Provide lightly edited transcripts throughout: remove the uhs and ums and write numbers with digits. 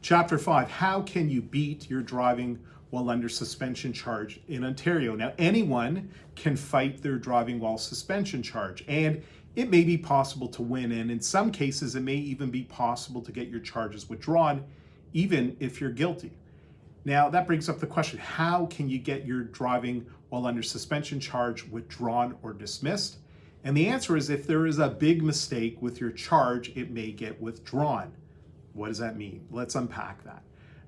Chapter 5, how can you beat your driving while under suspension charge in Ontario? Now, anyone can fight their driving while suspension charge, and it may be possible to win, and in some cases, it may even be possible to get your charges withdrawn, even if you're guilty. Now, that brings up the question, how can you get your driving while under suspension charge withdrawn or dismissed? And the answer is, if there is a big mistake with your charge, it may get withdrawn. What does that mean? Let's unpack that.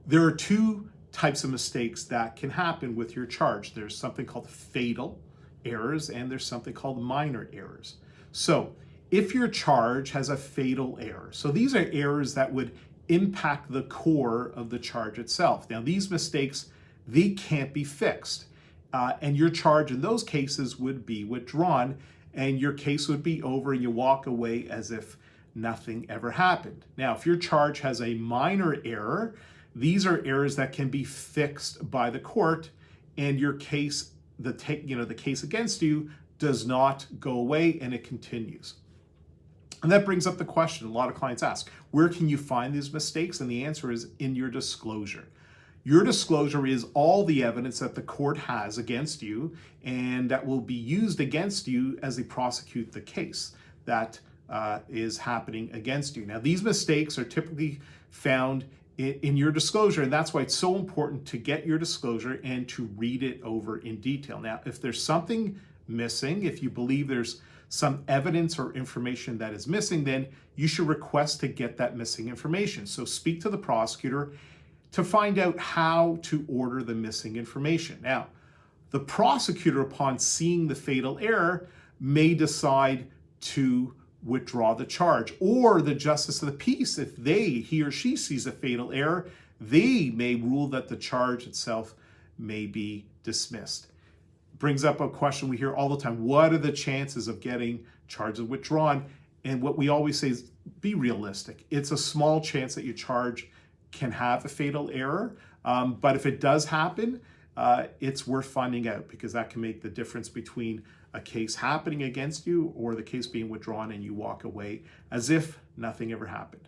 There are two types of mistakes that can happen with your charge. There's something called fatal errors, and there's something called minor errors. So if your charge has a fatal error, so these are errors that would impact the core of the charge itself. Now, these mistakes, they can't be fixed. And your charge in those cases would be withdrawn, and your case would be over, and you walk away as if nothing ever happened. Now, if your charge has a minor error, these are errors that can be fixed by the court, and your case, the case against you does not go away, and it continues. And that brings up the question a lot of clients ask, where can you find these mistakes? And the answer is in your disclosure. Your disclosure is all the evidence that the court has against you, and that will be used against you as they prosecute the case that is happening against you. Now, these mistakes are typically found in your disclosure, and that's why it's so important to get your disclosure and to read it over in detail. Now, if there's something missing, if you believe there's some evidence or information that is missing, then you should request to get that missing information. So speak to the prosecutor to find out how to order the missing information. Now, the prosecutor, upon seeing the fatal error, may decide to withdraw the charge, or the justice of the peace, if he or she sees a fatal error, they may rule that the charge itself may be dismissed. Brings up a question we hear all the time. What are the chances of getting charges withdrawn? And what we always say is be realistic. It's a small chance that your charge can have a fatal error, but if it does happen, it's worth finding out, because that can make the difference between a case happening against you or the case being withdrawn and you walk away as if nothing ever happened.